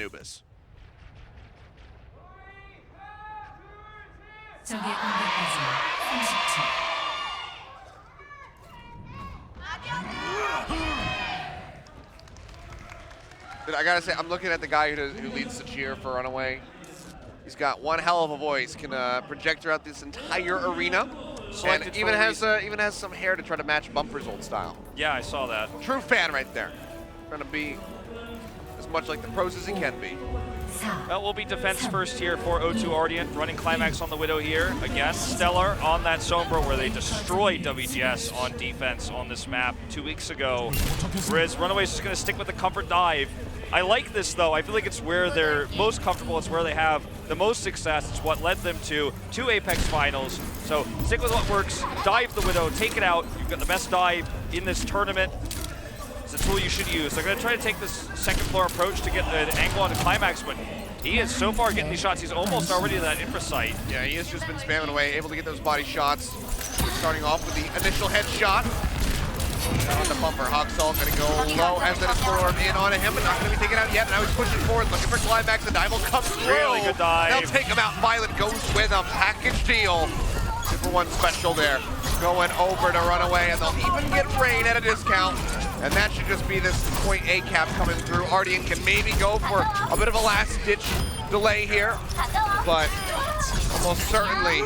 Anubis. But I gotta say, I'm looking at the guy who leads the cheer for RunAway. He's got one hell of a voice, can project throughout this entire arena, and even has some hair to try to match Bumper's old style. Yeah, I saw that. True fan right there. Trying to be as much like the pros as he can be. Well, we'll be defense first here for O2 Ardeont, running Climax on the Widow here. Again, Stellar on that Sombra where they destroyed WGS on defense on this map 2 weeks ago. Whereas RunAway's just going to stick with the comfort dive. I like this though. I feel like it's where they're most comfortable. It's where they have the most success. It's what led them to 2 Apex finals. So stick with what works, dive the Widow, take it out. You've got the best dive in this tournament. It's a tool you should use. They're going to try to take this second floor approach to get an angle on the Climax, but he is so far getting these shots. He's almost already to that infra site. Yeah, he has just been spamming away, able to get those body shots. Starting off with the initial headshot. On the Bumper, Hoxall going to go low as that is forward in on him, but not going to be taken out yet. Now he's pushing forward, looking for Climax. The dive will come through. Really good dive. They'll take him out. Violet goes with a package deal. 2-for-1 special there. Going over to RunAway, and they'll even get Rain at a discount. And that should just be this point A cap coming through. Ardeont can maybe go for a bit of a last-ditch delay here, but almost certainly,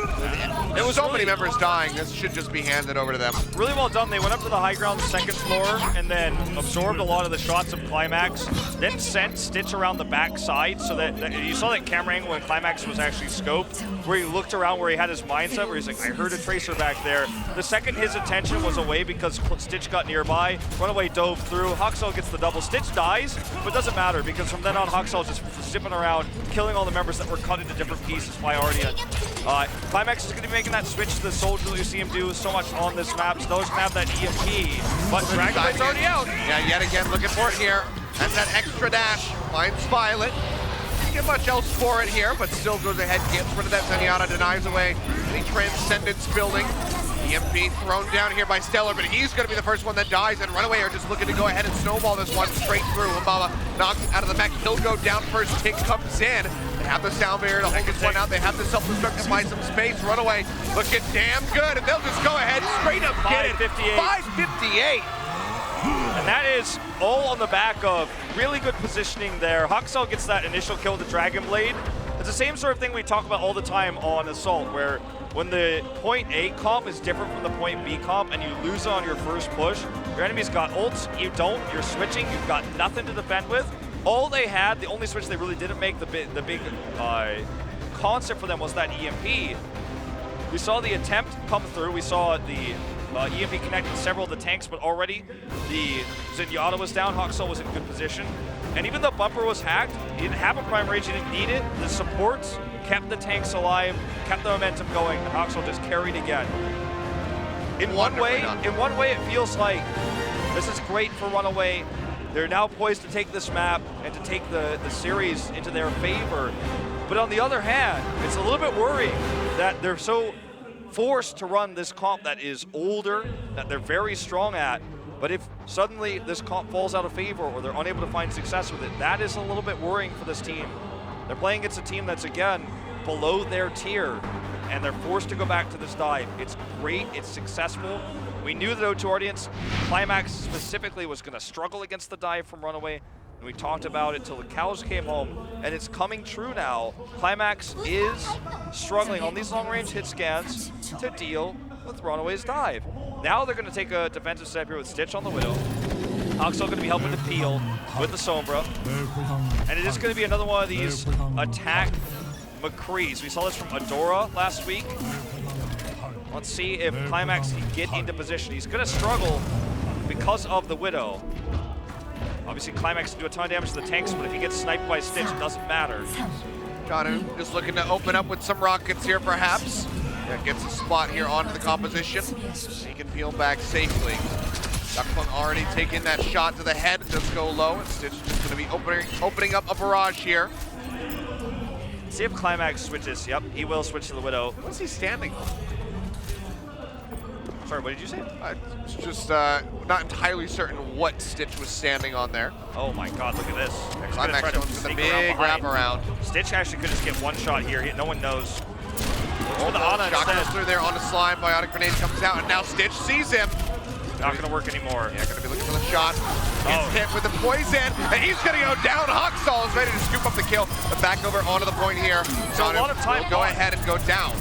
there was so many members dying, this should just be handed over to them. Really well done. They went up to the high ground, the second floor, and then absorbed a lot of the shots of Climax, then sent Stitch around the back side, so that you saw that camera angle when Climax was actually scoped, where he looked around where he had his mindset, where he's like, I heard a tracer back there. The second his attention was away because Stitch got nearby, RunAway dove through, Hoxall gets the double. Stitch dies, but doesn't matter because from then on, Hoxall just zipping around, killing all the members that were cut into different pieces by Ardeont. Climax is going to be making that switch to the Soldier that you see him do so much on this map. Still doesn't have that EMP, but Dragon's already out. Yeah, yet again looking for it here. And that extra dash finds Violet. Didn't get much else for it here, but still goes ahead, gets rid of that Zenyatta, denies away any Transcendence building. EMP thrown down here by Stellar, but he's going to be the first one that dies, and RunAway are just looking to go ahead and snowball this one straight through. Mbaba knocked out of the mech. He'll go down first. Tick comes in. They have the sound barrier to hold this one out. They have the self-destruct to find some space. RunAway looking damn good, and they'll just go ahead straight up get it. 558. And that is all on the back of really good positioning there. Hoxall gets that initial kill with the Dragon Blade. It's the same sort of thing we talk about all the time on Assault, where when the point A comp is different from the point B comp and you lose on your first push, your enemy's got ults, you don't, you're switching, you've got nothing to defend with. All they had, the only switch they really didn't make, the big concept for them was that EMP. We saw the attempt come through, we saw the EMP connected several of the tanks, but already the Zenyatta was down, Hoxall was in good position. And even though Bumper was hacked, he didn't have a prime rage, he didn't need it. The supports kept the tanks alive, kept the momentum going, and Hoxall just carried again. In one way, it feels like this is great for RunAway. They're now poised to take this map and to take the series into their favor. But on the other hand, it's a little bit worrying that they're so forced to run this comp that is older, that they're very strong at. But if suddenly this comp falls out of favor or they're unable to find success with it, that is a little bit worrying for this team. They're playing against a team that's, again, below their tier, and they're forced to go back to this dive. It's great, it's successful. We knew that O2 Ardeont, Climax specifically, was going to struggle against the dive from RunAway, and we talked about it till the cows came home, and it's coming true now. Climax is struggling on these long-range hit scans to deal with RunAway's dive. Now they're going to take a defensive step here with Stitch on the Widow. Hoxall going to be helping to peel with the Sombra. And it is going to be another one of these attack McCrees. We saw this from Adora last week. Let's see if Climax can get into position. He's going to struggle because of the Widow. Obviously, Climax can do a ton of damage to the tanks, but if he gets sniped by Stitch, it doesn't matter. Kanu just looking to open up with some rockets here, perhaps. Yeah, gets a spot here onto the composition. He can peel back safely. Duckpunk already taking that shot to the head. Does go low, and Stitch just going to be opening up a barrage here. See if Climax switches. Yep, he will switch to the Widow. What's he standing on? Sorry, what did you say? It's just not entirely certain what Stitch was standing on there. Oh my god, look at this. Climax going for the big wrap around. Stitch actually could just get one shot here. No one knows. Looks for the Ana Shock instead. goes through there on the slime. Biotic grenade comes out, and now Stitch sees him. Not going to work anymore. Yeah, going to be looking for the shot. Gets hit with the poison, and he's going to go down. Hoxall is ready to scoop up the kill. But back over onto the point here. So a lot of time will go ahead and go down.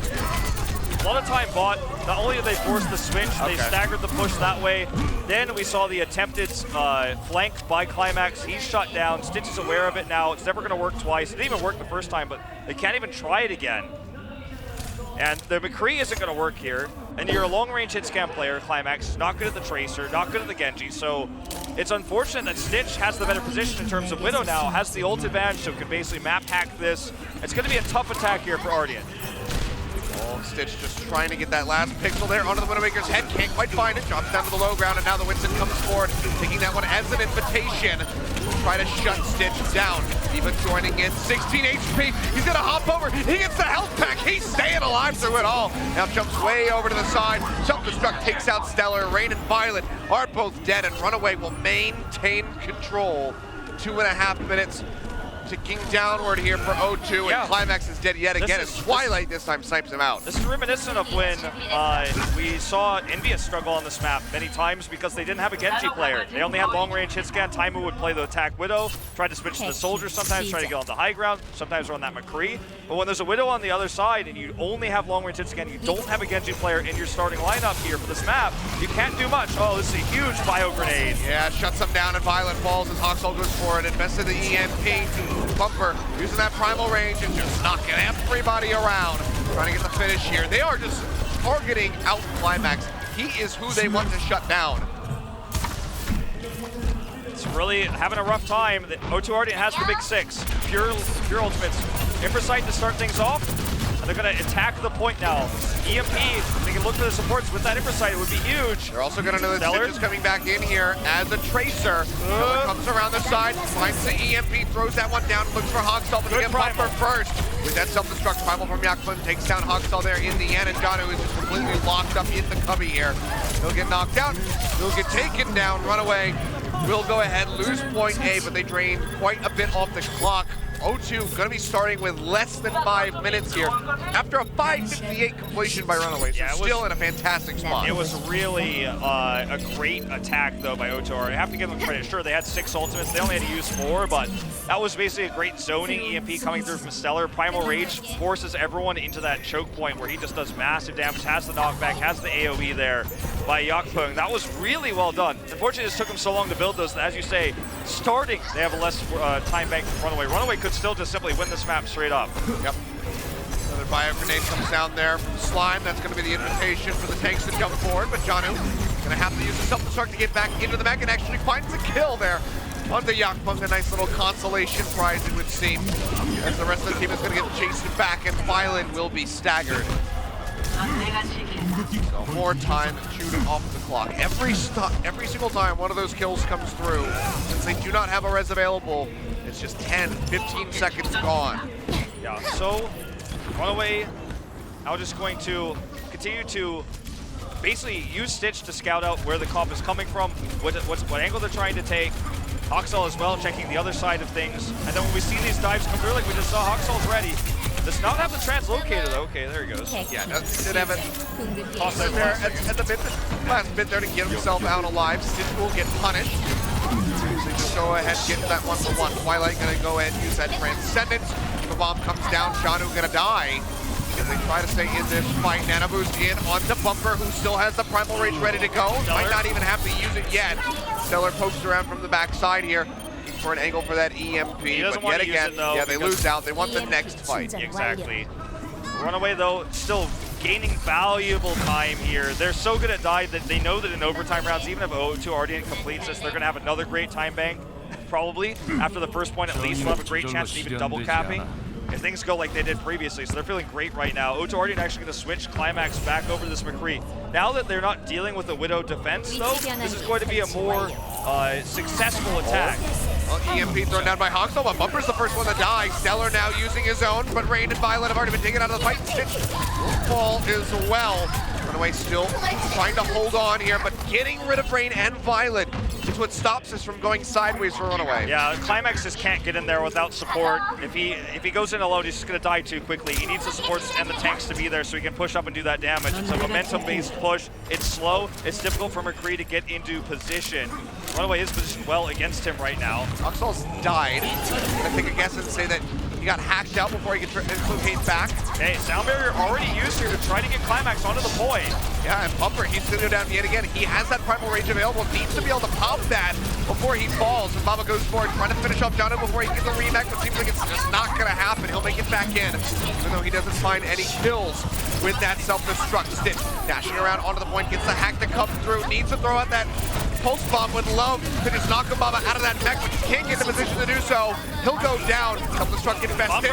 A lot of time bought. Not only did they force the switch, they staggered the push that way. Then we saw the attempted flank by Climax. He's shut down. Stitch is aware of it now. It's never going to work twice. It didn't even work the first time, but they can't even try it again. And the McCree isn't going to work here. And you're a long-range hit scan player, Climax is not good at the Tracer, not good at the Genji, so it's unfortunate that Stitch has the better position in terms of Widow now, has the ult advantage, so can basically map hack this. It's going to be a tough attack here for Ardeont. Stitch just trying to get that last pixel there onto the Widowmaker's head, can't quite find it, drops down to the low ground, and now the Winston comes forward, taking that one as an invitation to try to shut Stitch down. Even joining in, 16 HP, he's gonna hop over, he gets the health pack, he's staying alive through it all. Now jumps way over to the side, self-destruct takes out Stellar, Rain and Violet are both dead, and RunAway will maintain control. 2.5 minutes. Ticking downward here for O2, and Climax is dead yet again as Twilight this time snipes him out. This is reminiscent of when we saw Envious struggle on this map many times because they didn't have a Genji player. They only had long-range hit scan. Taimu would play the attack Widow, try to switch to the Soldier sometimes, try to get on the high ground, sometimes run that McCree. But when there's a Widow on the other side and you only have long-range hit scan, you don't have a Genji player in your starting lineup here for this map, you can't do much. Oh, this is a huge bio grenade. Yeah, shuts him down and Violet falls as Hoxall goes for it, invested the EMP. Bumper using that primal range and just knocking everybody around. Trying to get the finish here. They are just targeting out Climax. He is who they want to shut down. It's really having a rough time. O2 Ardeont has the big 6. Pure ultimates. Impresight to start things off. And they're going to attack the point now. EMP, they can look for the supports with that Impresight. It would be huge. They're also going to know that Stitch is coming back in here as a Tracer. Comes around the side, finds the EMP, throws that one down, looks for Hoxall, but they get Bumper first. With that self-destruct primal from Yakfun, takes down Hoxall there in the end, and Janu is just completely locked up in the cubby here. He'll get knocked out, he'll get taken down, RunAway will go ahead, lose point A, but they drain quite a bit off the clock. O2 going to be starting with less than 5 minutes here after a 5:58 completion by RunAway, so still in a fantastic spot. It was really a great attack, though, by O2. I have to give them credit. Sure, they had 6 ultimates. They only had to use 4, but that was basically a great zoning EMP coming through from Stellar. Primal Rage forces everyone into that choke point where he just does massive damage, has the knockback, has the AoE there by Yakpung. That was really well done. Unfortunately, it just took them so long to build those that, as you say, starting, they have a less time bank than RunAway. RunAway could still just simply win this map straight up. Yep. Another bio grenade comes down there from Slime. That's going to be the invitation for the tanks to jump forward, but Janu going to have to use the self-destruct to get back into the mech and actually finds the kill there on the Yakpung. A nice little consolation prize, it would seem, as the rest of the team is going to get chased back, and Violet will be staggered. So more time chewed off the clock. Every single time one of those kills comes through, since they do not have a res available, it's just 10, 15 seconds gone. Yeah, so RunAway now just going to continue to basically use Stitch to scout out where the comp is coming from, what angle they're trying to take. Hoxall as well, checking the other side of things. And then when we see these dives come through, like we just saw, Hoxall's ready. Does not have the translocator though. Okay, there he goes. Yeah, did have it tossed in there at the last bit there to get himself out alive. Stitch will get punished. So just go ahead and get that 1-for-1. Twilight gonna go ahead and use that Transcendence. The bomb comes down, Janu gonna die. As they try to stay in this fight, Nana boost in onto Bumper, who still has the Primal Rage ready to go. Might not even have to use it yet. Stellar pokes around from the backside here for an angle for that EMP, but yet again, yeah, they lose out. They want the next fight. Exactly. RunAway, though, still gaining valuable time here. They're so good at die that they know that in overtime rounds, even if O2 Ardeont completes this, they're going to have another great time bank, probably. After the first point, at least, they'll have a great chance of even double capping if things go like they did previously. So they're feeling great right now. O2 Ardeont actually going to switch Climax back over to this McCree. Now that they're not dealing with the Widow defense, though, this is going to be a more successful attack. EMP thrown down by Hoxall, but Bumper's the first one to die. Stellar now using his own, but Rain and Violet have already been taken out of the fight. Stitch will fall as well. RunAway still trying to hold on here, but getting rid of Rain and Violet is what stops us from going sideways for RunAway. Yeah, Climax just can't get in there without support. If he goes in alone, he's just going to die too quickly. He needs the supports and the tanks to be there so he can push up and do that damage. It's a momentum-based push. It's slow. It's difficult for McCree to get into position. RunAway is positioned well against him right now. Oxal's died. I think a guess and say that he got hacked out before he could dislocate back. Okay, Sound Barrier already used here to try to get Climax onto the point. Yeah, and Bumper, he's going to go down yet again. He has that primal range available, needs to be able to pop that before he falls. And Baba goes forward, trying to finish off Jono before he gets a remake, but seems like it's just not going to happen. He'll make it back in, even though he doesn't find any kills with that self-destruct. Stitch dashing around onto the point, gets the hack to come through, needs to throw out that pulse bomb, would love to just knock Baba out of that mech, but he can't get in a position to do so. He'll go down, self-destruct invested.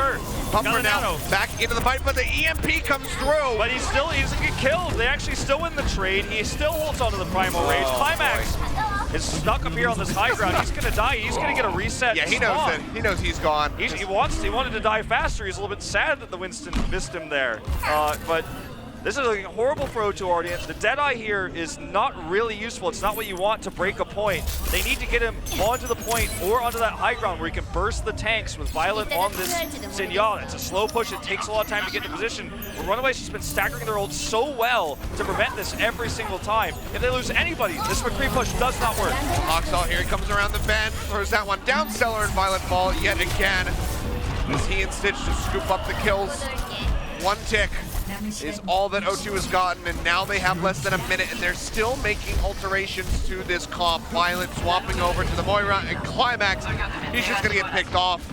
Bumper now back into the fight, but the EMP comes through. But he doesn't get killed. They actually still win the trade. He still holds onto the primal rage. Climax is stuck up here on this high ground. He's gonna die. He's gonna get a reset. Yeah, he knows it. He knows he's gone. He wanted to die faster. He's a little bit sad that the Winston missed him there. But this is like horrible for O2 Ardeont. The Deadeye here is not really useful. It's not what you want to break a point. They need to get him onto the point or onto that high ground where he can burst the tanks with Violet on this Zenyatta. It's a slow push. It takes a lot of time to get into position. But RunAway's just been staggering their ult so well to prevent this every single time. If they lose anybody, this McCree push does not work. Oxal here, he comes around the bend, throws that one down. Stellar and Violet fall yet again. As he and Stitch just scoop up the kills. One tick is all that O2 has gotten, and now they have less than a minute, and they're still making alterations to this comp. Violet swapping over to the Moira, and Climax, he's just gonna get picked off.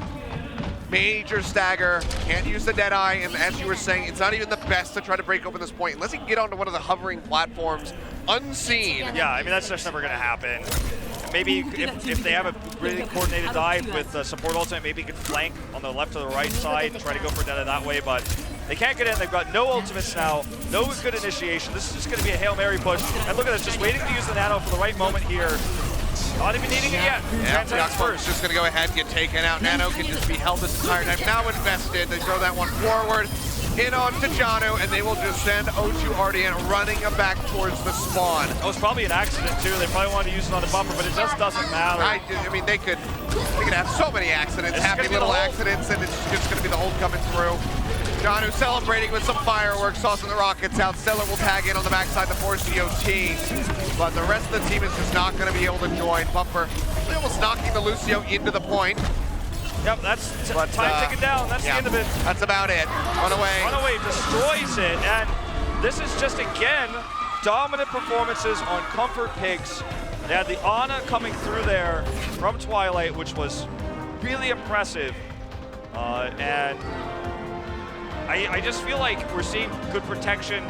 Major stagger, can't use the Deadeye, and as you were saying, it's not even the best to try to break open this point, unless he can get onto one of the hovering platforms unseen. Yeah, I mean, that's just never gonna happen. Maybe if they have a really coordinated dive with support ultimate, maybe he can flank on the left or the right side and try to go for Deadeye that way, but they can't get in. They've got no ultimates now, no good initiation. This is just going to be a Hail Mary push. And look at this, just waiting to use the nano for the right moment here. Not even needing it yet. Yeah, Oxal's just going to go ahead and get taken out. Nano can just be held this entire time. Now invested. They throw that one forward. In onto Janu, and they will just send O2 Ardeont running back towards the spawn. It was probably an accident too. They probably wanted to use it on the bumper, but it just doesn't matter. I mean, they could have so many accidents, happy little accidents, and it's just going to be the hold coming through. Janu celebrating with some fireworks, tossing the rockets out. Stellar will tag in on the backside to force the OT, but the rest of the team is just not going to be able to join. Bumper almost knocking the Lucio into the point. Yep, that's time ticking down. That's the end of it. That's about it. RunAway. RunAway destroys it, and this is just, again, dominant performances on comfort picks. They had the Ana coming through there from Twilight, which was really impressive. And I just feel like we're seeing good protection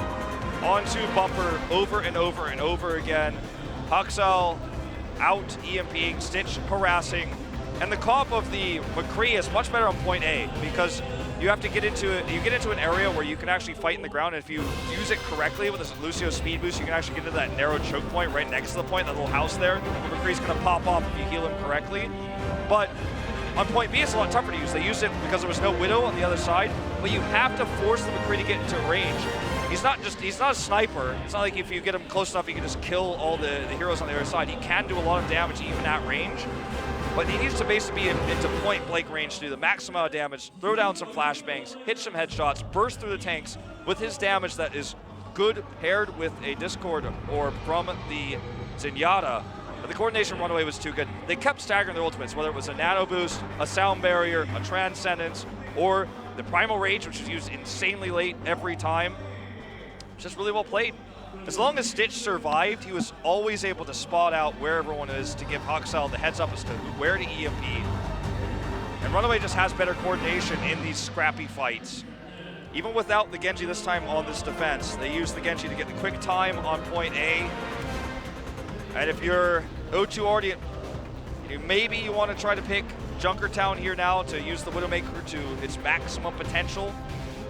onto Bumper over and over and over again. Huxel out EMPing, Stitch harassing. And the comp of the McCree is much better on point A because you have to get into it. You get into an area where you can actually fight in the ground, and if you use it correctly with this Lucio speed boost, you can actually get into that narrow choke point right next to the point, that little house there. McCree's gonna pop off if you heal him correctly. But on point B, it's a lot tougher to use. They used it because there was no Widow on the other side, but you have to force the McCree to get into range. He's not a sniper. It's not like if you get him close enough, you can just kill all the heroes on the other side. He can do a lot of damage even at range. But he needs to basically be into point-blank range to do the maximum amount of damage, throw down some flashbangs, hit some headshots, burst through the tanks with his damage that is good paired with a Discord orb from the Zenyatta. But the coordination RunAway was too good. They kept staggering their ultimates, whether it was a nano boost, a sound barrier, a transcendence, or the primal rage, which was used insanely late every time. Just really well played. As long as Stitch survived, he was always able to spot out where everyone is to give Huxel the heads up as to where to EMP. And RunAway just has better coordination in these scrappy fights. Even without the Genji this time on this defense, they use the Genji to get the quick time on point A. And if you're O2 Ardeont, maybe you want to try to pick Junkertown here now to use the Widowmaker to its maximum potential.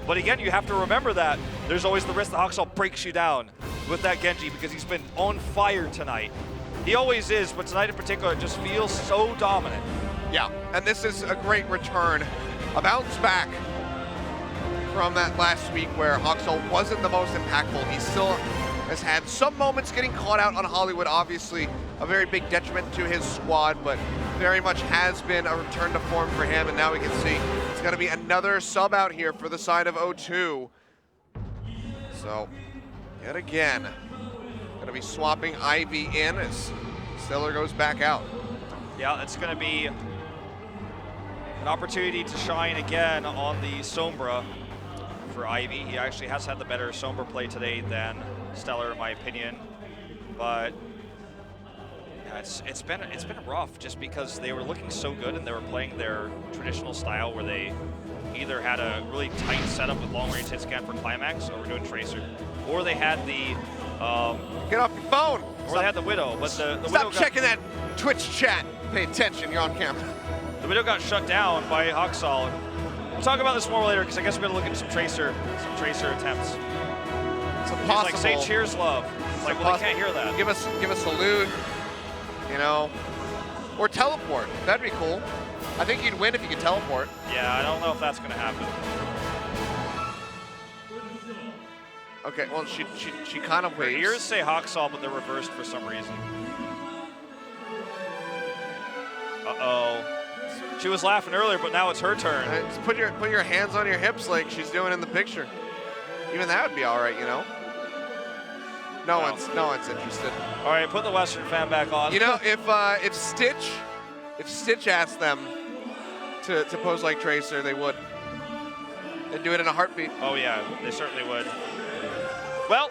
But again, you have to remember that there's always the risk that Huxel breaks you down with that Genji because he's been on fire tonight. He always is, but tonight in particular, it just feels so dominant. Yeah, and this is a great return, a bounce back from that last week where Hoxall wasn't the most impactful. He still has had some moments getting caught out on Hollywood, obviously a very big detriment to his squad, but very much has been a return to form for him, and now we can see it's gonna be another sub out here for the side of O2. So, yet again, gonna be swapping Ivy in as Stellar goes back out. Yeah, it's gonna be an opportunity to shine again on the Sombra for Ivy. He actually has had the better Sombra play today than Stellar, in my opinion, but yeah, it's been rough just because they were looking so good and they were playing their traditional style where they either had a really tight setup with long-range hit scan for Climax, or were doing Tracer, or they had the get off your phone, or they had the Widow, but the stop Widow checking that Twitch chat. Pay attention, you're on camera. The Widow got shut down by Hoxall. We'll talk about this more later because I guess we're gonna look at some Tracer attempts. It's He's impossible. like, say cheers, love. It's like, well, I can't hear that. Give us a salute, you know, or teleport. That'd be cool. I think you'd win if you could teleport. Yeah, I don't know if that's gonna happen. Okay, well, she kind of Her waves. ears say Hoxall, but they're reversed for some reason. Uh-oh. She was laughing earlier, but now it's her turn. Just put your hands on your hips like she's doing in the picture. Even that would be all right, you know. No one's interested. All right, put the Western fan back on. You know, if Stitch asked them to pose like Tracer, they would. They'd do it in a heartbeat. Oh yeah, they certainly would. Well,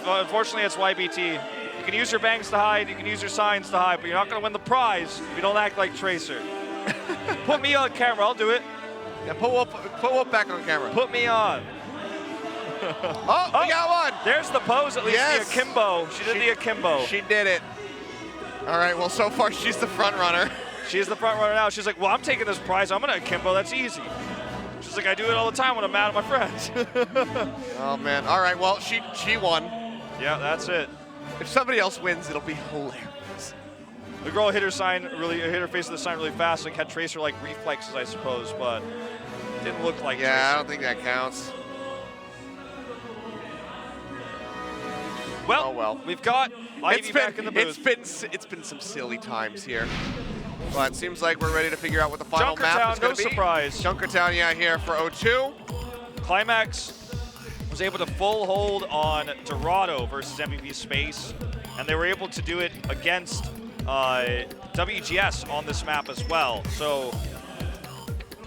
unfortunately, it's YBT. You can use your bangs to hide, you can use your signs to hide, but you're not going to win the prize if you don't act like Tracer. Put me on camera, I'll do it. Yeah, put Wolf back on camera. Put me on. Oh, we got one. There's the pose, at least Yes. the akimbo. She did the akimbo. She did it. All right, well, so far she's the front runner. She's the front runner now. She's like, well, I'm taking this prize. I'm going to akimbo. That's easy. She's like, I do it all the time when I'm mad at my friends. Oh, man. All right, well, she won. Yeah, that's it. If somebody else wins, it'll be hilarious. The girl hit her face with the sign really fast, and had Tracer like reflexes, I suppose, but didn't look like Yeah, Tracer. I don't think that counts. Well, oh, well. We've got Ivy back in the booth. It's been some silly times here. But it seems like we're ready to figure out what the final map is Junkertown, going no to be. surprise. Junkertown, yeah, here for O2. Climax was able to full hold on Dorado versus MVP Space, and they were able to do it against WGS on this map as well. So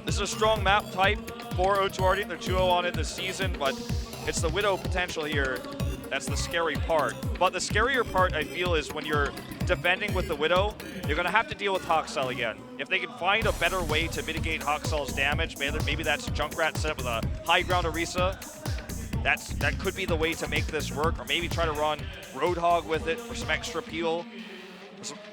this is a strong map type for O2 Ardeont. They're 2-0 on it this season, but it's the Widow potential here that's the scary part. But the scarier part, I feel, is when you're defending with the Widow, you're going to have to deal with Hoxall again. If they can find a better way to mitigate Hoxall's damage, maybe that's Junkrat set up with a high ground Orisa. That could be the way to make this work, or maybe try to run Roadhog with it for some extra peel.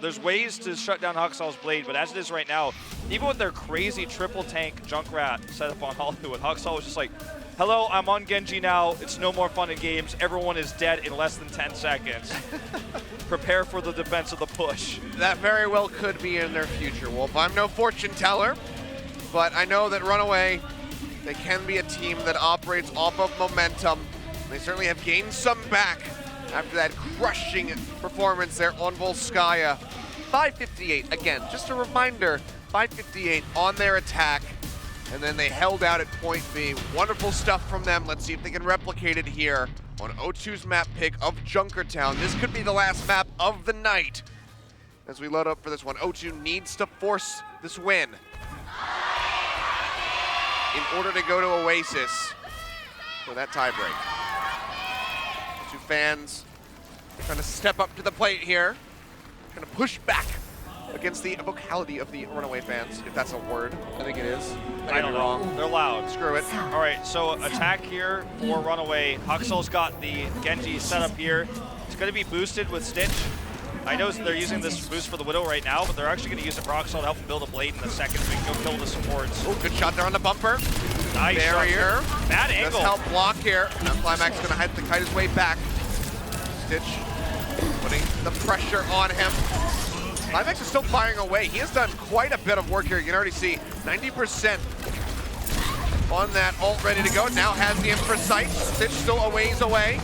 There's ways to shut down Hoxall's blade, but as it is right now, even with their crazy triple tank Junkrat set up on Hollywood, Hoxall was just like, hello, I'm on Genji now. It's no more fun in games. Everyone is dead in less than 10 seconds. Prepare for the defense of the push. That very well could be in their future, Wolf. I'm no fortune teller, but I know that RunAway, they can be a team that operates off of momentum. They certainly have gained some back after that crushing performance there on Volskaya. 558, again, just a reminder, 558 on their attack, and then they held out at point B. Wonderful stuff from them. Let's see if they can replicate it here on O2's map pick of Junkertown. This could be the last map of the night as we load up for this one. O2 needs to force this win in order to go to Oasis for that tiebreak. O2 fans trying to step up to the plate here, trying to push back against the vocality of the RunAway fans, if that's a word. I think it is. I don't know. Wrong. They're loud. Screw it. All right, so attack here for RunAway. Hoxall's got the Genji set up here. It's going to be boosted with Stitch. I know they're using this boost for the Widow right now, but they're actually going to use it for Hoxall to help him build a blade in a second so we can go kill the supports. Oh, good shot there on the bumper. Nice barrier. Shot. Bad angle. Does help block here. Now Climax is going to have to kite his way back. Stitch putting the pressure on him. Climax is still firing away. He has done quite a bit of work here. You can already see 90% on that ult ready to go. Now has the imprecise. Stitch still a ways away.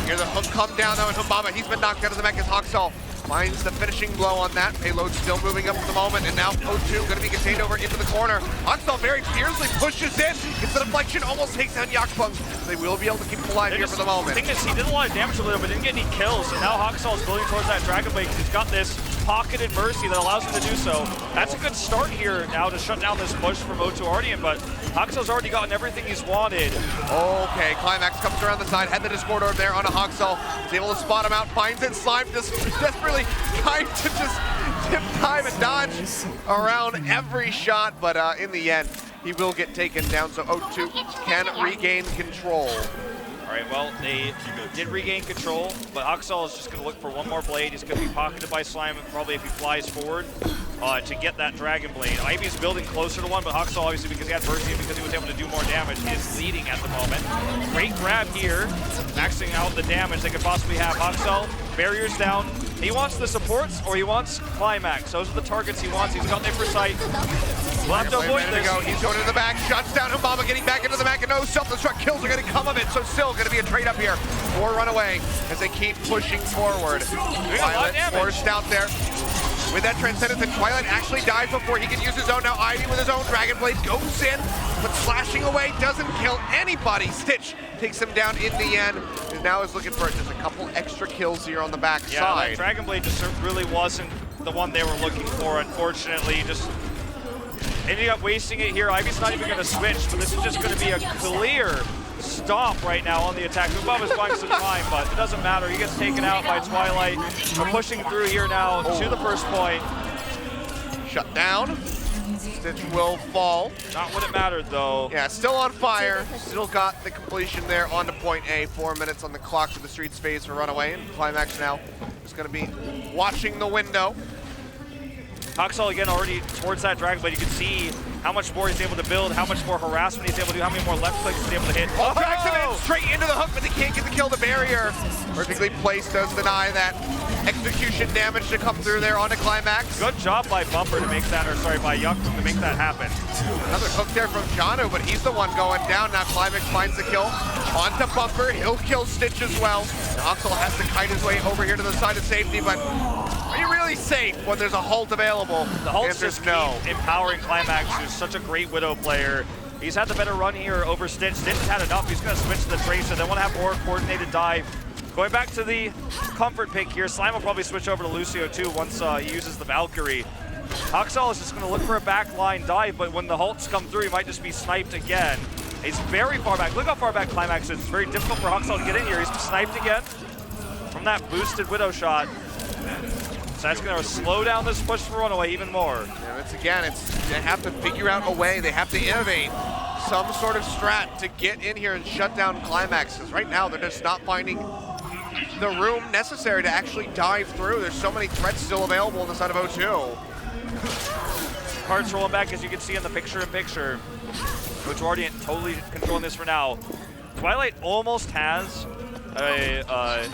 Hear the hook come down though, and Humbaba, he's been knocked out of the mech as Hoxall finds the finishing blow on that. Payload still moving up at the moment, and now O2 going to be contained over into the corner. Hoxall very fiercely pushes in, gets the deflection, almost takes down Yakpung. They will be able to keep him alive here for the moment. The thing is, he did a lot of damage to Little, but didn't get any kills, and now Hoxall is building towards that Dragon Blade because he's got this pocketed Mercy that allows him to do so. That's a good start here now to shut down this push from O2 Ardeont, but Hoxall's already gotten everything he's wanted. Okay, Climax comes around the side, had the Discord Orb there on a Hoxall. He's able to spot him out, finds it, Slime just desperately trying to just tip time and dodge around every shot, but in the end, he will get taken down, so O2 can regain control. All right, well, they did regain control, but Hoxall is just going to look for one more blade. He's going to be pocketed by Slime, probably if he flies forward, to get that Dragon Blade. Ivy's building closer to one, but Hoxall, obviously, because he had Mercy and because he was able to do more damage, is leading at the moment. Great grab here, maxing out the damage they could possibly have. Hoxall, barriers down. He wants the supports, or he wants Climax. Those are the targets he wants. He's got the imprecise. We'll have to avoid this. He's going to the back, shuts down Humbaba, getting back into the back, and no self-destruct kills are going to come of it, so still going to be a trade up here for RunAway as they keep pushing forward. Twilight forced out there with that Transcendence, and Twilight actually dies before he can use his own. Now Ivy with his own Dragon Blade goes in, but slashing away doesn't kill anybody. Stitch takes him down in the end, and now is looking for just a couple extra kills here on the back side. Yeah, that Dragon Blade just really wasn't the one they were looking for, unfortunately. Just ended up wasting it here. Ivy's not even going to switch, but this is just going to be a clear stomp right now on the attack. Humbaba is buying some time, but it doesn't matter. He gets taken out by Twilight. We're pushing through here now to the first point. Shut down. Stitch will fall. Not when it mattered, though. Yeah, still on fire. Still got the completion there onto point A. 4 minutes on the clock for the Streets phase for RunAway, and Climax now is going to be watching the window. Hoxall again already towards that Dragon Blade. You can see how much more he's able to build, how much more harassment he's able to do, how many more left clicks he's able to hit. Oh, drags him in straight into the hook, but they can't get the kill. The barrier perfectly placed does deny that execution damage to come through there onto Climax. Good job by Bumper to make that, or sorry, by Yakpung to make that happen. Another hook there from Janu, but he's the one going down. Now Climax finds the kill onto Bumper. He'll kill Stitch as well. Hoxall has to kite his way over here to the side of safety, but are you really safe when there's a halt available? The halts just keep empowering Climax, who's such a great Widow player. He's had the better run here over Stitch. Stitch had enough. He's going to switch to the Tracer. They want to have more coordinated dive. Going back to the comfort pick here, Slime will probably switch over to Lucio too once he uses the Valkyrie. Hoxall is just going to look for a backline dive, but when the halts come through, he might just be sniped again. He's very far back. Look how far back Climax is. It's very difficult for Hoxall to get in here. He's sniped again from that boosted Widow shot. So that's going to slow down this push for RunAway even more. Yeah, they have to figure out a way. They have to innovate some sort of strat to get in here and shut down Climax. Because right now they're just not finding the room necessary to actually dive through. There's so many threats still available on the side of O2. Cards rolling back, as you can see in the picture-in-picture. Coach Ardeont totally controlling this for now. Twilight almost has a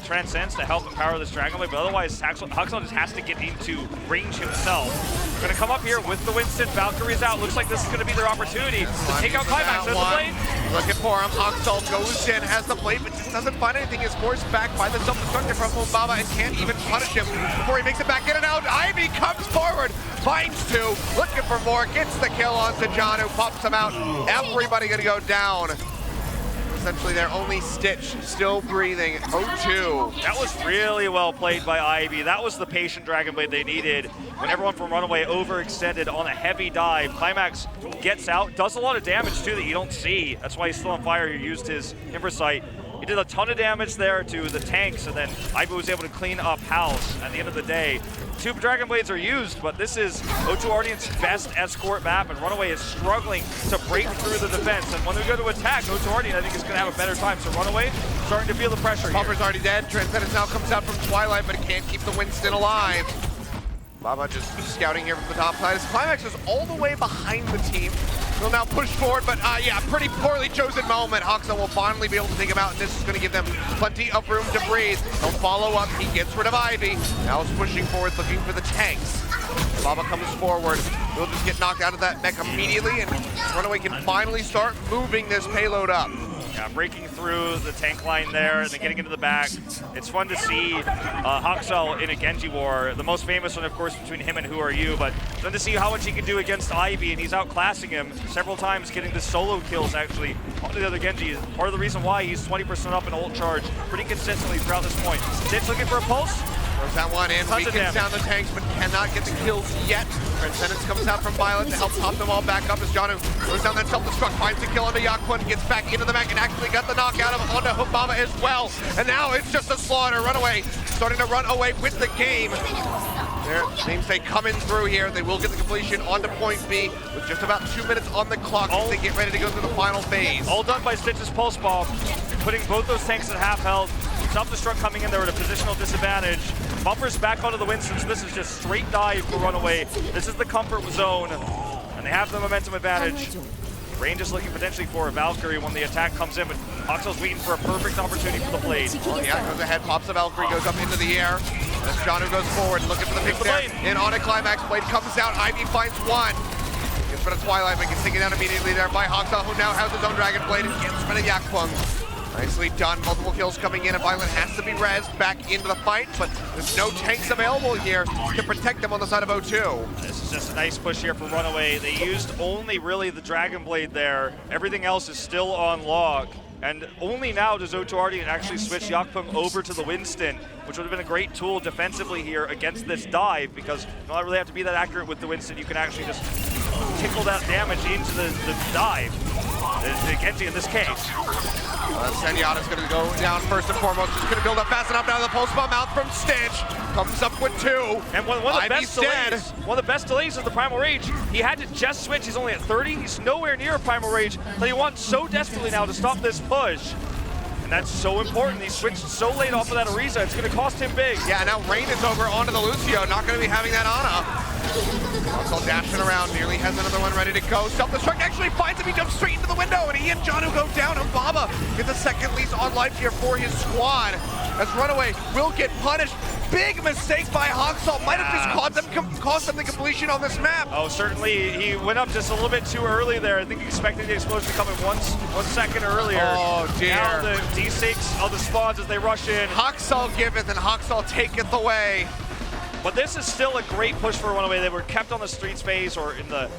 Transcends to help empower this Dragon Blade, but otherwise Hoxall just has to get into range himself. We're going to come up here with the Winston. Valkyrie's out. Looks like this is going to be their opportunity to take out Climax. There's the blade. Looking for him. Hoxall goes in, has the blade, but just doesn't find anything. Is forced back by the self-destructor from Humbaba and can't even punish him before he makes it back in and out. Ivy comes forward, finds two, looking for more, gets the kill onto Janu, pops him out. Everybody going to go down. Essentially their only Stitch still breathing. O2. That was really well played by Ivy. That was the patient Dragon Blade they needed when everyone from RunAway overextended on a heavy dive. Climax gets out, does a lot of damage too that you don't see. That's why he's still on fire. He used his Impersight. He did a ton of damage there to the tanks, and then Ivy was able to clean up house at the end of the day. 2 Dragon Blades are used, but this is O2 Ardeont's best escort map, and RunAway is struggling to break through the defense. And when we go to attack, O2 Ardeont, I think, is going to have a better time. So RunAway starting to feel the pressure here. Bumper's already dead. Transcendence now comes out from Twilight, but it can't keep the Winston alive. Baba just scouting here from the top side. As Climax is all the way behind the team. He'll now push forward, but yeah, pretty poorly chosen moment. Hoxall will finally be able to take him out, and this is going to give them plenty of room to breathe. He'll follow up. He gets rid of Ivy. Now he's pushing forward, looking for the tanks. Baba comes forward. We'll just get knocked out of that mech immediately, and RunAway can finally start moving this payload up. Yeah, breaking through the tank line there and then getting into the back. It's fun to see Haksal in a Genji war. The most famous one, of course, between him and Who Are You, but fun to see how much he can do against Ivy, and he's outclassing him several times, getting the solo kills actually on the other Genji. Part of the reason why he's 20% up in ult charge pretty consistently throughout this point. Stitch looking for a pulse. Throws that one in, weakens down the tanks, but cannot get the kills yet. Transcendence comes out from Violet to help pop them all back up as Janu goes down that self-destruct, finds the kill onto Yakun, gets back into the mech and actually got the knockout onto Hubama as well. And now it's just a slaughter. RunAway starting to run away with the game. There seems they coming through here. They will get the completion onto point B with just about 2 minutes on the clock as they get ready to go through the final phase. All done by Stitch's pulse bomb, putting both those tanks at half health. Self-destruct coming in there at a positional disadvantage. Bumpers back onto the Winston, so this is just straight dive for RunAway. This is the comfort zone, and they have the momentum advantage. Range is looking potentially for a Valkyrie when the attack comes in, but Haxel's waiting for a perfect opportunity for the blade. Well, yeah, goes ahead, pops the Valkyrie, goes up into the air. As Janu goes forward, looking for the big there. In on a climax, blade comes out, Ivy finds one. Gets rid of Twilight, but gets taken down immediately there by Haksal, who now has his own Dragon Blade and gets rid of Yakpung. Nicely done, multiple kills coming in, and Violet has to be rezzed back into the fight, but there's no tanks available here to protect them on the side of O2. This is just a nice push here for RunAway. They used only really the Dragon Blade there. Everything else is still on log. And only now does O2 Ardeont actually switch Yakpung over to the Winston, which would have been a great tool defensively here against this dive, because you don't really have to be that accurate with the Winston. You can actually just tickle that damage into the dive. The Genji in this case. Zenyatta's going to go down first and foremost. He's going to build up fast enough now. The pulse bomb out from Stitch. Comes up with two. And one of the best delays is the Primal Rage. He had to just switch. He's only at 30. He's nowhere near a Primal Rage, but he wants so desperately now to stop this push. And that's so important. He switched so late off of that Ariza. It's going to cost him big. Yeah, now Rain is over onto the Lucio. Not going to be having that Ana. Also dashing around, nearly has another one ready to go. Self-destruct actually finds him. He jumps straight into the window, and he and Janu go down. Obama gets a second lease on life here for his squad. As RunAway will get punished. Big mistake by Haksal. Might have just cost them the completion on this map. Oh, certainly. He went up just a little bit too early there. I think expecting the explosion to come in 1 second earlier. Oh, dear. Now the D6 of the spawns as they rush in. Haksal giveth and Haksal taketh away. But this is still a great push for RunAway. They were kept on the streets phase or in the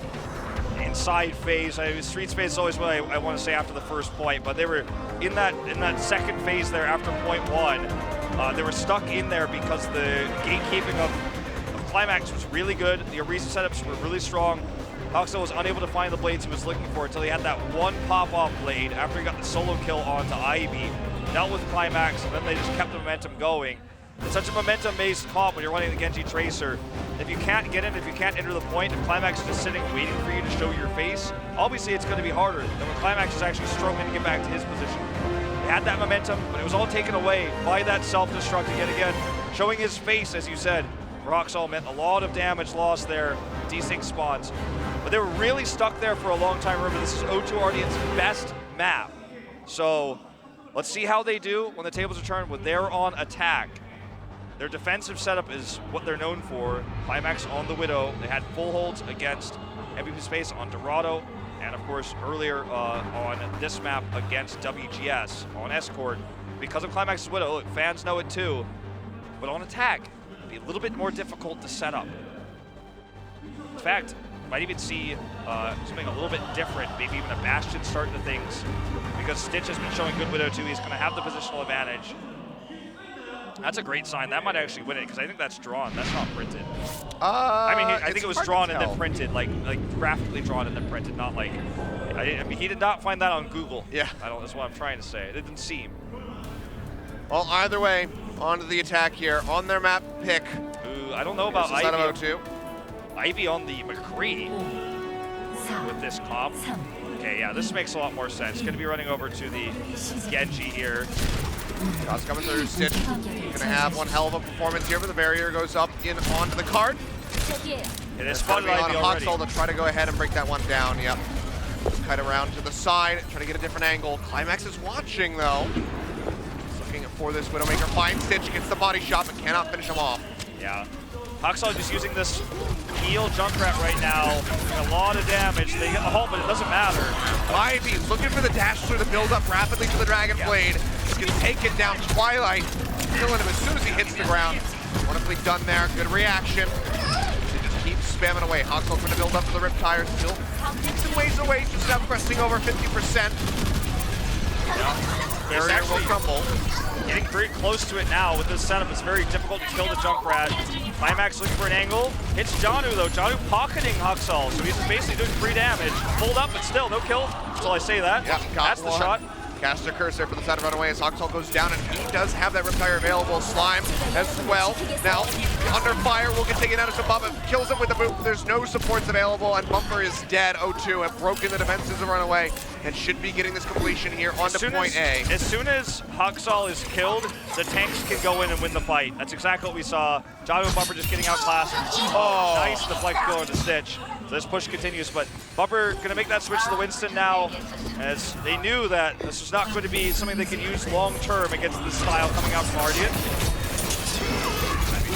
inside phase. Streets phase is always what I want to say after the first point, but they were in that second phase there after point 1. They were stuck in there because the gatekeeping of Climax was really good. The Ariza setups were really strong. Haksal was unable to find the blades he was looking for until he had that one pop-off blade after he got the solo kill onto Ivy. Dealt with Climax, and then they just kept the momentum going. It's such a momentum-based comp when you're running the Genji Tracer. If you can't get in, if you can't enter the point, if Climax is just sitting waiting for you to show your face, obviously it's going to be harder than when Climax is actually struggling to get back to his position. He had that momentum, but it was all taken away by that self-destruct again. Showing his face, as you said, for Haksal meant a lot of damage lost there, D6 spawns. But they were really stuck there for a long time. Remember, this is O2 Ardent's best map. So let's see how they do when the tables are turned when they're on attack. Their defensive setup is what they're known for. Climax on the Widow. They had full holds against MVP Space on Dorado, and of course earlier on this map against WGS on Escort. Because of Climax's Widow, look, fans know it too, but on attack, it'd be a little bit more difficult to set up. In fact, might even see something a little bit different, maybe even a Bastion start to things, because Stitch has been showing good Widow too. He's going to have the positional advantage. That's a great sign. That might actually win it, because I think that's drawn. That's not printed. I think it was drawn and then printed, like graphically drawn and then printed, not like. I mean, he did not find that on Google. Yeah. That's what I'm trying to say. It didn't seem. Well, either way, onto the attack here on their map pick. Ooh, I don't know about Ivy. Of O2. Ivy on the McCree with this comp. Okay, yeah, this makes a lot more sense. Going to be running over to the Genji here. Shots coming through. Stitch gonna have one hell of a performance here, but the barrier goes up in onto the card. It is going spotted to be on Ivy already. Haksal to try to go ahead and break that one down. Yep. Just cut around to the side, try to get a different angle. Climax is watching though. Just looking for this Widowmaker. Finds Stitch, gets the body shot, but cannot finish him off. Yeah. Haksal just using this heal Junkrat right now. Doing a lot of damage. They get the halt, but it doesn't matter. Ivy looking for the dash through to build up rapidly to the Dragon Blade. He's gonna take it down. Twilight killing him as soon as he hits the ground. Wonderfully done there. Good reaction. They just keep spamming away. Haksal trying to build up to the Riptire. Still some ways away. Just now pressing over 50%. Barrier will crumble. Getting very close to it now with this setup. It's very difficult to kill the Junkrat. Climax looking for an angle. Hits Janu though. Janu pocketing Haksal, so he's basically doing free damage. Pulled up, but still no kill until I say that. Yeah, that's the shot. Caster curse there for the side of RunAway as Haksal goes down, and he does have that Riptire available. Slime as well. Now, under fire, will get taken out as Bumper kills him with the boot. There's no supports available, and Bumper is dead. O2 have broken the defenses of RunAway and should be getting this completion here onto point A. As soon as Haksal is killed, the tanks can go in and win the fight. That's exactly what we saw. Janu and Bumper just getting outclassed. Oh, nice deflect kill on the Stitch. So this push continues, but Bumper gonna make that switch to the Winston now, as they knew that this was not going to be something they can use long term against this style coming out from Ardeont.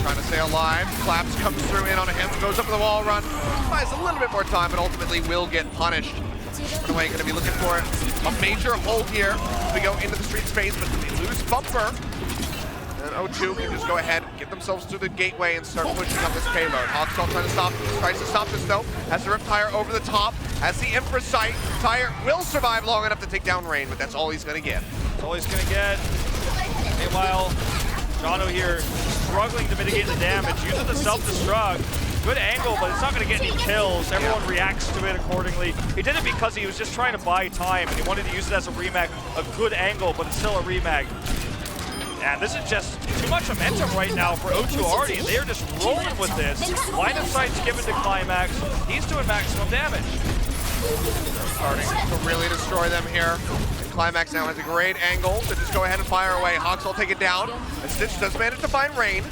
Trying to stay alive. Claps comes through in on him, goes up to the wall run. Buys a little bit more time, but ultimately will get punished. RunAway going to be looking for a major hold here as we go into the street space, but they lose Bumper. And O2 can just go ahead, get themselves through the gateway and start pushing up this payload. Haksal tries to stop this though. Has the Riptire over the top. Has the Infra Sight. Tire will survive long enough to take down Rain, but that's all he's going to get. That's all he's going to get. Meanwhile, Janu here struggling to mitigate the damage. Uses the self-destruct. Good angle, but it's not going to get any kills. Everyone reacts to it accordingly. He did it because he was just trying to buy time, and he wanted to use it as a remag. A good angle, but it's still a remag. And this is just too much momentum right now for O2 Ardeont. They are just rolling with this. Line of sight's given to Climax. He's doing maximum damage. Starting to really destroy them here. And Climax now has a great angle to just go ahead and fire away. Haksal take it down. And Stitch does manage to find Rain.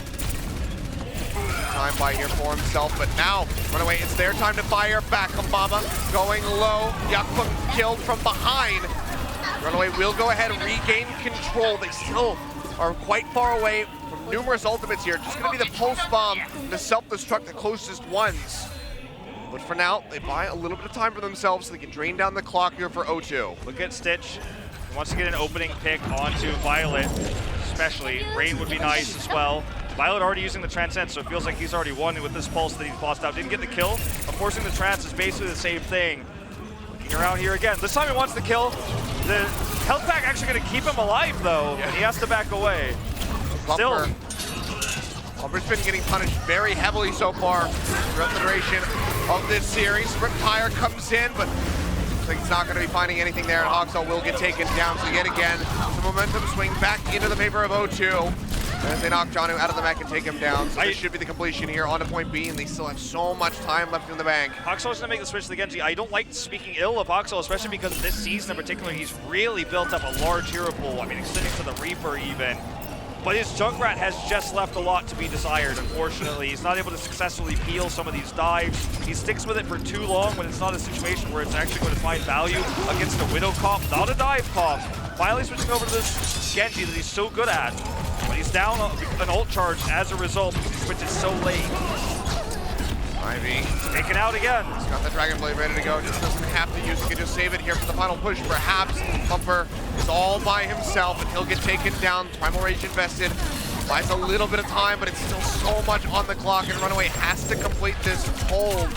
Time by here for himself, but now RunAway, it's their time to fire back. Mbama going low. Yakpung killed from behind. RunAway will go ahead and regain control. They still are quite far away from numerous ultimates here. Just going to be the pulse bomb, the self-destruct, the closest ones. But for now, they buy a little bit of time for themselves so they can drain down the clock here for O2. Look at Stitch. He wants to get an opening pick onto Violet, especially. Rain would be nice as well. Violet already using the Transcend, so it feels like he's already won with this pulse that he's lost out. Didn't get the kill. Forcing the Trance is basically the same thing. Looking around here again. This time he wants the kill. The health pack actually going to keep him alive, though, and he has to back away. Still. Bumper's been getting punished very heavily so far throughout the duration of this series. Riptire comes in, but looks like he's not going to be finding anything there, and Haksal will get taken down. So yet again, the momentum swing back into the favor of O2. As they knock Janu out of the mech and take him down. So this should be the completion here onto point B, and they still have so much time left in the bank. Haksal is going to make the switch to the Genji. I don't like speaking ill of Haksal, especially because this season in particular, he's really built up a large hero pool. I mean, extending to the Reaper even. But his Junkrat has just left a lot to be desired, unfortunately. He's not able to successfully peel some of these dives. He sticks with it for too long when it's not a situation where it's actually going to find value against a Widow comp, not a dive comp. Finally switching over to this Genji that he's so good at. But he's down an ult charge as a result because he switches so late. Ivy taken out again. He's got the Dragon Blade ready to go. Just doesn't have to use it. He can just save it here for the final push. Perhaps Bumper is all by himself and he'll get taken down. Primal Rage invested. Buys a little bit of time, but it's still so much on the clock, and RunAway has to complete this hold.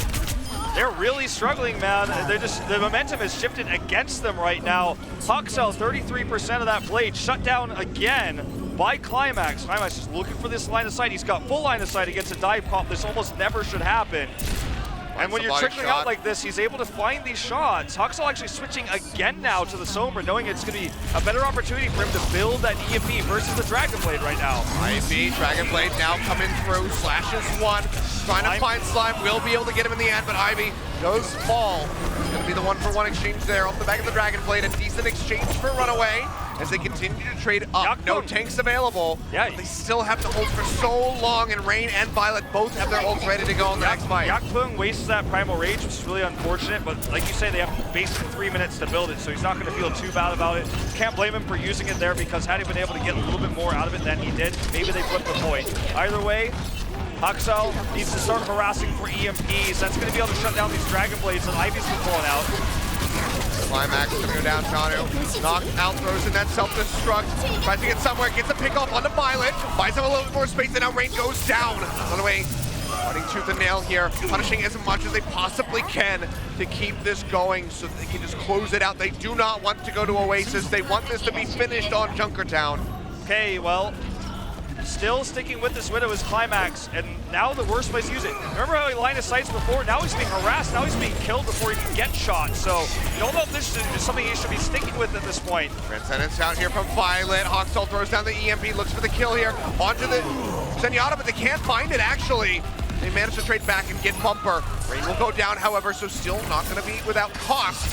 They're really struggling, man. The momentum has shifted against them right now. Haksal, 33% of that blade shut down again by Climax. Climax is looking for this line of sight. He's got full line of sight against a dive comp. This almost never should happen. And when you're trickling out like this, he's able to find these shots. Haksal actually switching again now to the Sombra, knowing it's going to be a better opportunity for him to build that EMP versus the Dragon Blade right now. Ivy, Dragon Blade now coming through, slashes one, trying to find Slime, will be able to get him in the end, but Ivy does fall. It's going to be the 1-for-1 exchange there off the back of the Dragon Blade, a decent exchange for RunAway as they continue to trade up. No tanks available, but they still have to hold for so long, and Rain and Violet both have their ults ready to go in the next fight. Yakpung wastes that Primal Rage, which is really unfortunate, but like you say, they have basically 3 minutes to build it, so he's not going to feel too bad about it. Can't blame him for using it there, because had he been able to get a little bit more out of it than he did, maybe they flipped the point. Either way, Huxel needs to start harassing for EMPs. That's going to be able to shut down these Dragon Blades that Ivy's been pulling out. Climax to go down, Janu. Knocked out, throws in that self-destruct. Tries to get somewhere, gets a pick off onto Violet. Buys him a little bit more space, and now Rain goes down. RunAway running tooth and nail here, punishing as much as they possibly can to keep this going so they can just close it out. They do not want to go to Oasis. They want this to be finished on Junkertown. Okay, well, still sticking with this Widow is Climax, and now the worst place to use it. Remember how he line of sights before? Now he's being harassed, now he's being killed before he can get shot. So, you don't know if this is something he should be sticking with at this point. Transcendence out here from Violet. Hawksall throws down the EMP, looks for the kill here. Onto the Zenyatta, but they can't find it actually. They manage to trade back and get Bumper. Rain will go down, however, so still not going to be without cost.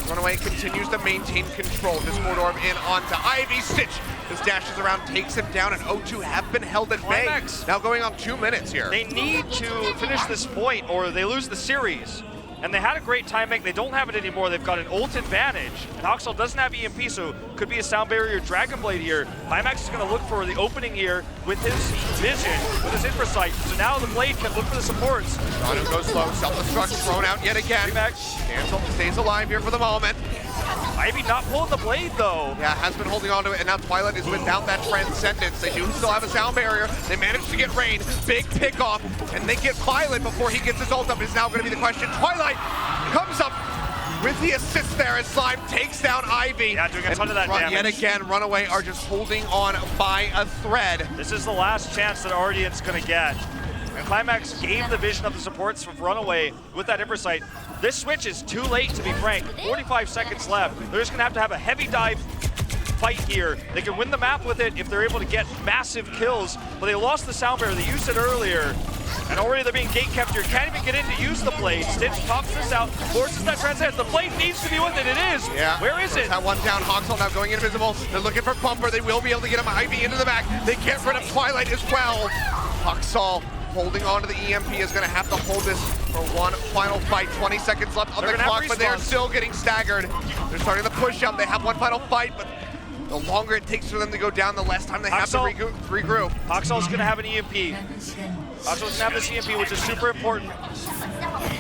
RunAway continues to maintain control. This Mordorb in onto Ivy. Stitch just dashes around, takes him down, and O2 have been held at bay. Now going on 2 minutes here. They need to finish this point or they lose the series. And they had a great timing. They don't have it anymore. They've got an ult advantage. And Hawksall doesn't have EMP, so could be a Sound Barrier Dragon Blade here. Climax is going to look for the opening here with his vision, with his infrasight. So now the Blade can look for the supports. Janu goes slow. Self-destruct thrown out yet again. Cancel stays alive here for the moment. Ivy not pulling the Blade though. Yeah, has been holding on to it, and now Twilight is without that Transcendence. They do still have a Sound Barrier. They manage to get Rain. Big pickoff, and they get Violet before he gets his ult up. Is now going to be the question. Twilight comes up with the assist there as Slime takes down Ivy. Yeah, doing a ton of that damage. Yet again, RunAway are just holding on by a thread. This is the last chance that Ardeont's going to get. And Climax gave the vision of the supports from RunAway with that infrasight. This switch is too late, to be frank. 45 seconds left. They're just going to have a heavy dive fight here. They can win the map with it if they're able to get massive kills, but they lost the Sound Barrier. They used it earlier, and already they're being gate-kept here. Can't even get in to use the Blade. Stitch pops this out, forces that Transcendence. The Blade needs to be with it. It is. Yeah. Where is it? That one down. Hawksall now going invisible. They're looking for Bumper. They will be able to get him Ivy into the back. They get rid of Twilight as well. Hawksall holding on to the EMP is going to have to hold this for one final fight. 20 seconds left on the clock, but they're still getting staggered. They're starting to push up. They have one final fight, but the longer it takes for them to go down, the less time they have to regroup. Hawksall's going to have an EMP. Hawksall's going to have this EMP, which is super important.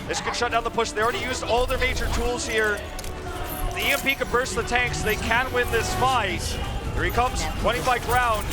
This could shut down the push. They already used all their major tools here. The EMP can burst the tanks. They can win this fight. Here he comes, running by ground.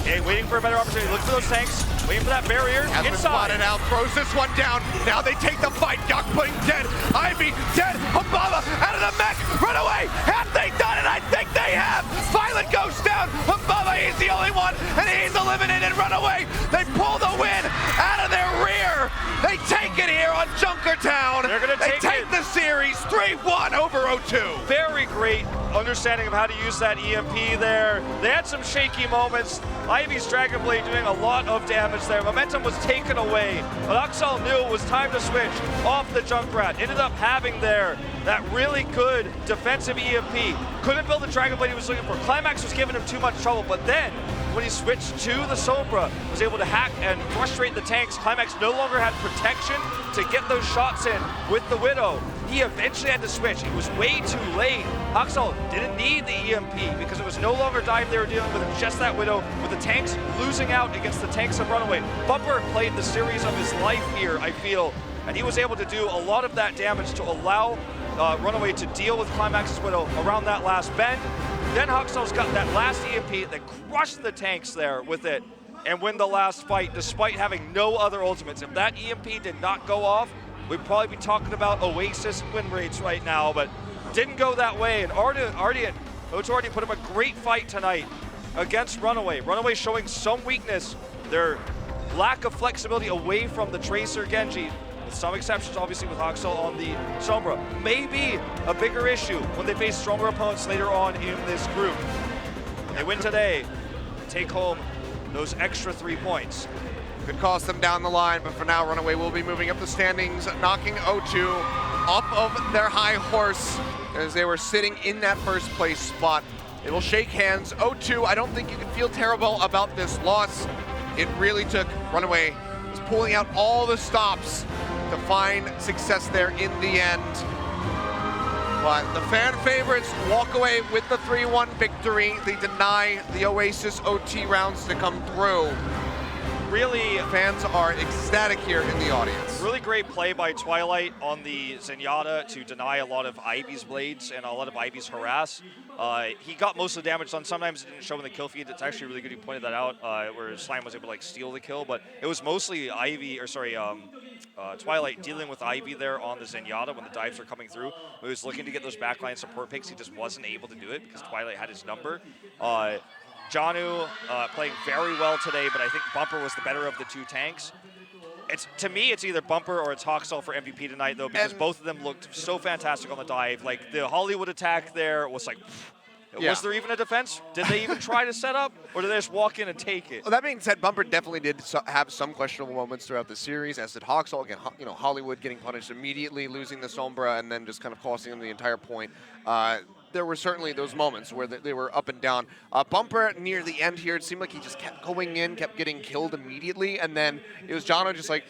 Okay, waiting for a better opportunity. Look for those tanks. Waiting for that barrier. Has been spotted out. Throws this one down. Now they take the fight. Duck putting dead. Ivy dead. Ababa out of the mech. RunAway. Have they done it? I think they have. Violet goes down. Ababa, he's the only one, and he's eliminated. RunAway. They pull the win out of their rear. They take it here on Junkertown. They're gonna take the series 3-1 over O2. Very great understanding of how to use that EMP there. They had some shaky moments. Ivy's Dragon Blade doing a lot of damage there. Momentum was taken away, but Hawksall knew it was time to switch off the Junkrat. Ended up having there that really good defensive EMP. Couldn't build the Dragon Blade he was looking for. Climax was giving him too much trouble, but then when he switched to the Sombra, was able to hack and frustrate the tanks. Climax no longer had protection to get those shots in with the Widow. He eventually had to switch. It was way too late. Hawksall didn't need the EMP because it was no longer dive they were dealing with, just that Widow, with the tanks losing out against the tanks of RunAway. Bumper played the series of his life here, I feel, and he was able to do a lot of that damage to allow RunAway to deal with Climax's Widow around that last bend. Then Hawksall's got that last EMP that crushed the tanks there with it and win the last fight despite having no other ultimates. If that EMP did not go off, we'd probably be talking about Oasis win rates right now, but didn't go that way. And Ardeont O2 put up a great fight tonight against RunAway. RunAway showing some weakness, their lack of flexibility away from the Tracer Genji, with some exceptions obviously with Hawksall on the Sombra. Maybe a bigger issue when they face stronger opponents later on in this group. They win today, take home those extra 3 points. Could cost them down the line, but for now, RunAway will be moving up the standings, knocking O2 off of their high horse as they were sitting in that first place spot. It will shake hands. O2, I don't think you can feel terrible about this loss. It really took RunAway was pulling out all the stops to find success there in the end. But the fan favorites walk away with the 3-1 victory. They deny the Oasis OT rounds to come through. really Fans are ecstatic here in the audience. Really great play by Twilight on the Zenyatta to deny a lot of Ivy's blades and a lot of Ivy's harass. He got most of the damage done. Sometimes it didn't show in the kill feed. It's actually really good you pointed that out, where Slime was able to like steal the kill, but it was mostly Twilight dealing with Ivy there on the Zenyatta when the dives were coming through. He was looking to get those backline support picks. He just wasn't able to do it because Twilight had his number. Janu playing very well today, but I think Bumper was the better of the two tanks. To me, it's either Bumper or it's Hawksall for MVP tonight, though, because both of them looked so fantastic on the dive. Like, the Hollywood attack there was like, was there even a defense? Did they even try to set up, or did they just walk in and take it? Well, that being said, Bumper definitely did have some questionable moments throughout the series, as did Hawksall. Again, Hollywood getting punished immediately, losing the Sombra, and then just kind of costing them the entire point. There were certainly those moments where they were up and down. Bumper near the end here, it seemed like he just kept going in, kept getting killed immediately, and then it was Jono just like,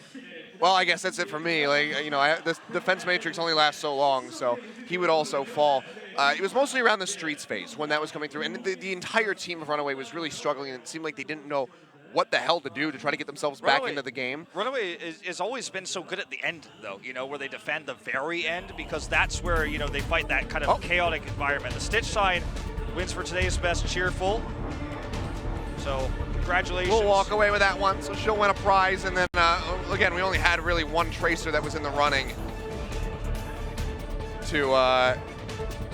well, I guess that's it for me. Like, the defense matrix only lasts so long, so he would also fall. It was mostly around the streets phase when that was coming through, and the entire team of RunAway was really struggling, and it seemed like they didn't know what the hell to do to try to get themselves back into the game. RunAway has always been so good at the end, though, where they defend the very end, because that's where, they fight that kind of chaotic environment. The Stitch sign wins for today's best cheerful. So, congratulations. We'll walk away with that one, so she'll win a prize, and then, again, we only had really one Tracer that was in the running to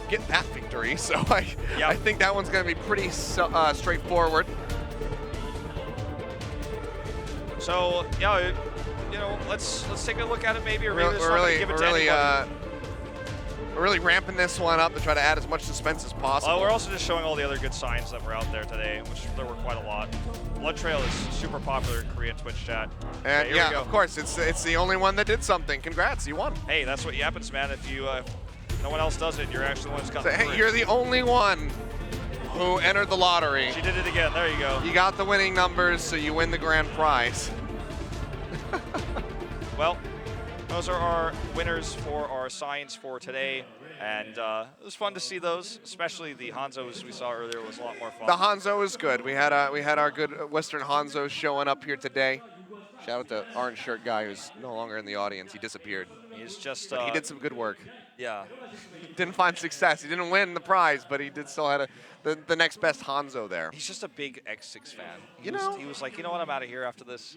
get that victory, so I think that one's going to be pretty straightforward. So, yeah, let's take a look at it maybe, or maybe we're really ramping this one up to try to add as much suspense as possible. We're also just showing all the other good signs that were out there today, which there were quite a lot. Blood Trail is super popular in Korean Twitch chat. And yeah, of course, it's the only one that did something. Congrats, you won. Hey, that's what happens, man. If you no one else does it, you're actually the one who's got the Hey, you're the only one who entered the lottery. She did it again. There you go. You got the winning numbers, so you win the grand prize. Well, those are our winners for our signs for today, and it was fun to see those, especially the Hanzos we saw earlier was a lot more fun. The Hanzo was good. We had our good Western Hanzos showing up here today. Shout out to Orange Shirt guy who's no longer in the audience. He disappeared. He's just he did some good work. Yeah. Didn't find success. He didn't win the prize, but he did still had the next best Hanzo there. He's just a big X6 fan. He was like, you know what, I'm out of here after this.